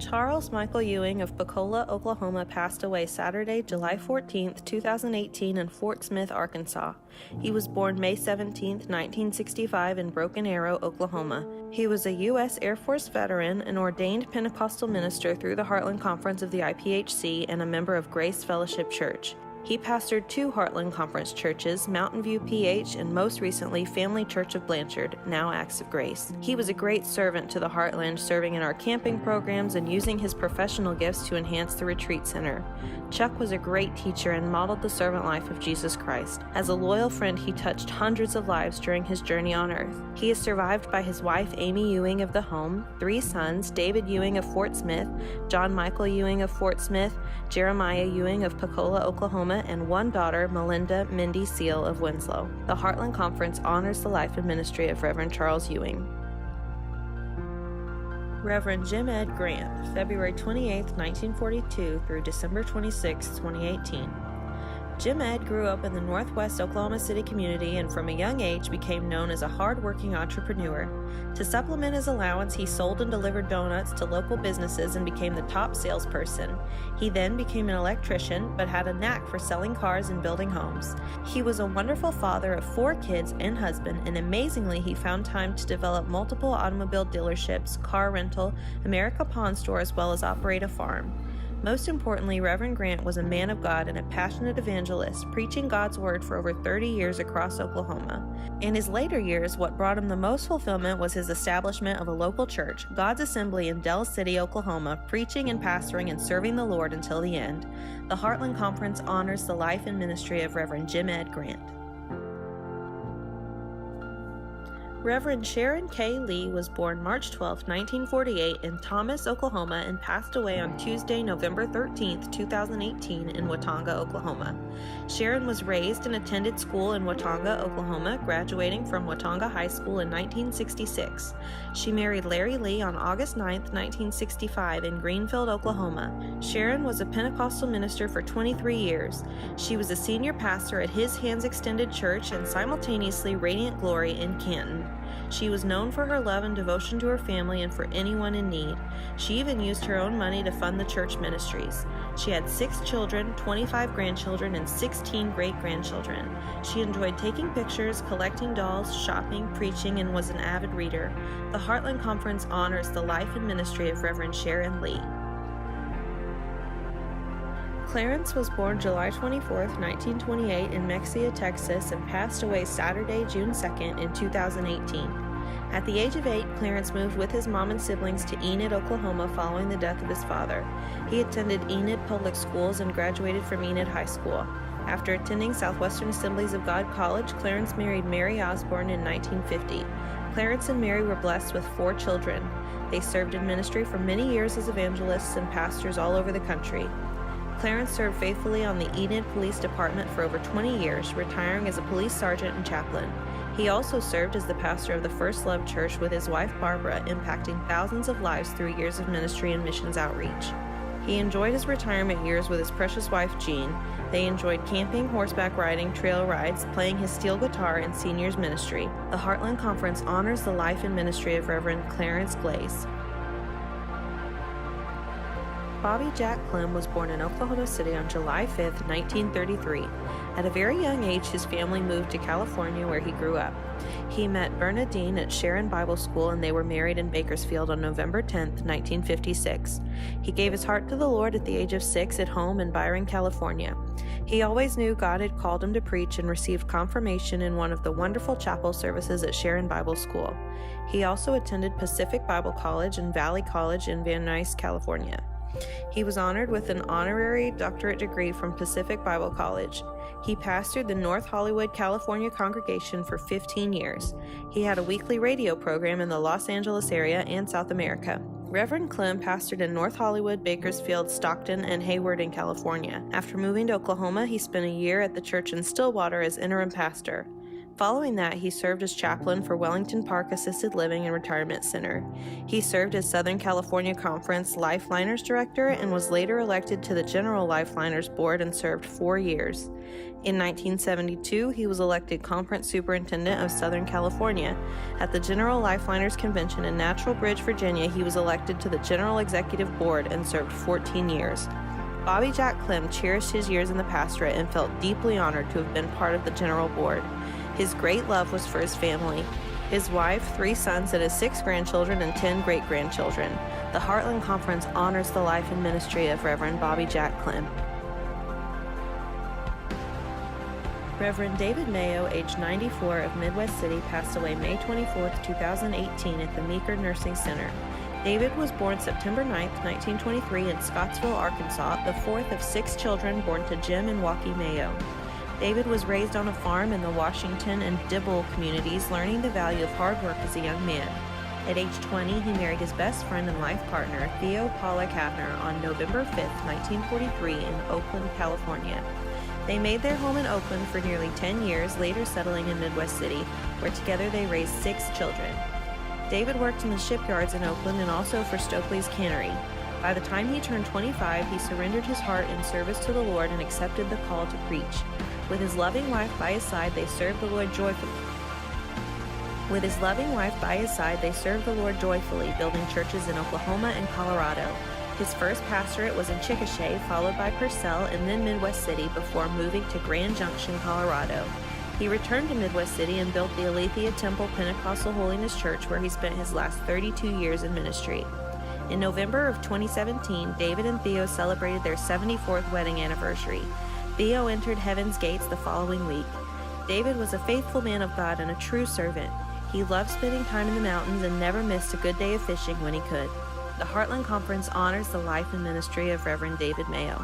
Charles Michael Ewing of Pecola, Oklahoma passed away Saturday, July 14, 2018 in Fort Smith, Arkansas. He was born May 17, 1965 in Broken Arrow, Oklahoma. He was a U.S. Air Force veteran, an ordained Pentecostal minister through the Heartland Conference of the IPHC, and a member of Grace Fellowship Church. He pastored 2 Heartland Conference churches, Mountain View PH and most recently Family Church of Blanchard, now Acts of Grace. He was a great servant to the Heartland, serving in our camping programs and using his professional gifts to enhance the retreat center. Chuck was a great teacher and modeled the servant life of Jesus Christ. As a loyal friend, he touched hundreds of lives during his journey on earth. He is survived by his wife Amy Ewing of the home, 3 sons, David Ewing of Fort Smith, John Michael Ewing of Fort Smith, Jeremiah Ewing of Pecola, Oklahoma, and 1 daughter, Melinda Mindy Seal of Winslow. The Heartland Conference honors the life and ministry of Reverend Charles Ewing. Reverend Jim Ed Grant, February 28, 1942 through December 26, 2018. Jim Ed grew up in the northwest Oklahoma City community and from a young age became known as a hard-working entrepreneur. To supplement his allowance, he sold and delivered donuts to local businesses and became the top salesperson. He then became an electrician, but had a knack for selling cars and building homes. He was a wonderful father of 4 kids and husband, and amazingly, he found time to develop multiple automobile dealerships, car rental, America Pawn Store, as well as operate a farm. Most importantly, Reverend Grant was a man of God and a passionate evangelist, preaching God's word for over 30 years across Oklahoma. In his later years, what brought him the most fulfillment was his establishment of a local church, God's Assembly in Del City, Oklahoma, preaching and pastoring and serving the Lord until the end. The Heartland Conference honors the life and ministry of Reverend Jim Ed Grant. Reverend Sharon Lee was born March 12, 1948 in Thomas, Oklahoma, and passed away on Tuesday, November 13, 2018 in Watauga, Oklahoma. Sharon was raised and attended school in Watauga, Oklahoma, graduating from Watauga High School in 1966. She married Larry Lee on August 9, 1965 in Greenfield, Oklahoma. Sharon was a Pentecostal minister for 23 years. She was a senior pastor at His Hands Extended Church and simultaneously Radiant Glory in Canton. She was known for her love and devotion to her family and for anyone in need. She even used her own money to fund the church ministries. She had 6 children, 25 grandchildren, and 16 great-grandchildren. She enjoyed taking pictures, collecting dolls, shopping, preaching, and was an avid reader. The Heartland Conference honors the life and ministry of Reverend Sharon Lee. Clarence was born July 24, 1928 in Mexia, Texas, and passed away Saturday, June 2nd in 2018. At the age of 8, Clarence moved with his mom and siblings to Enid, Oklahoma following the death of his father. He attended Enid Public Schools and graduated from Enid High School. After attending Southwestern Assemblies of God College, Clarence married Mary Osborne in 1950. Clarence and Mary were blessed with 4 children. They served in ministry for many years as evangelists and pastors all over the country. Clarence served faithfully on the Enid Police Department for over 20 years, retiring as a police sergeant and chaplain. He also served as the pastor of the First Love Church with his wife Barbara, impacting thousands of lives through years of ministry and missions outreach. He enjoyed his retirement years with his precious wife Jean. They enjoyed camping, horseback riding, trail rides, playing his steel guitar, and seniors ministry. The Heartland Conference honors the life and ministry of Reverend Clarence Glaze. Bobby Jack Clem was born in Oklahoma City on July 5, 1933. At a very young age, his family moved to California where he grew up. He met Bernadine at Sharon Bible School and they were married in Bakersfield on November 10, 1956. He gave his heart to the Lord at the age of 6 at home in Byron, California. He always knew God had called him to preach and received confirmation in one of the wonderful chapel services at Sharon Bible School. He also attended Pacific Bible College and Valley College in Van Nuys, California. He was honored with an honorary doctorate degree from Pacific Bible College. He pastored the North Hollywood, California congregation for 15 years. He had a weekly radio program in the Los Angeles area and South America. Reverend Clem pastored in North Hollywood, Bakersfield, Stockton, and Hayward in California. After moving to Oklahoma, he spent a year at the church in Stillwater as interim pastor. Following that, he served as chaplain for Wellington Park Assisted Living and Retirement Center. He served as Southern California Conference Lifeliners Director and was later elected to the General Lifeliners Board and served 4 years. In 1972, he was elected Conference Superintendent of Southern California. At the General Lifeliners Convention in Natural Bridge, Virginia, he was elected to the General Executive Board and served 14 years. Bobby Jack Clem cherished his years in the pastorate and felt deeply honored to have been part of the General Board. His great love was for his family, his wife, 3 sons, and his 6 grandchildren and 10 great-grandchildren. The Heartland Conference honors the life and ministry of Reverend Bobby Jack Clem. Reverend David Mayo, age 94, of Midwest City, passed away May 24, 2018 at the Meeker Nursing Center. David was born September 9, 1923 in Scottsville, Arkansas, the 4th of 6 children born to Jim and Walkie Mayo. David was raised on a farm in the Washington and Dibble communities, learning the value of hard work as a young man. At age 20, he married his best friend and life partner, Theo Paula Kavner, on November 5, 1943 in Oakland, California. They made their home in Oakland for nearly 10 years, later settling in Midwest City, where together they raised 6 children. David worked in the shipyards in Oakland and also for Stokely's Cannery. By the time he turned 25, he surrendered his heart in service to the Lord and accepted the call to preach. With his loving wife by his side, they served the Lord joyfully. Building churches in Oklahoma and Colorado. His first pastorate was in Chickasha, followed by Purcell and then Midwest City before moving to Grand Junction, Colorado. He returned to Midwest City and built the Aletheia Temple Pentecostal Holiness Church, where he spent his last 32 years in ministry. In November of 2017, David and Theo celebrated their 74th wedding anniversary. Theo entered heaven's gates the following week. David was a faithful man of God and a true servant. He loved spending time in the mountains and never missed a good day of fishing when he could. The Heartland Conference honors the life and ministry of Reverend David Mayo.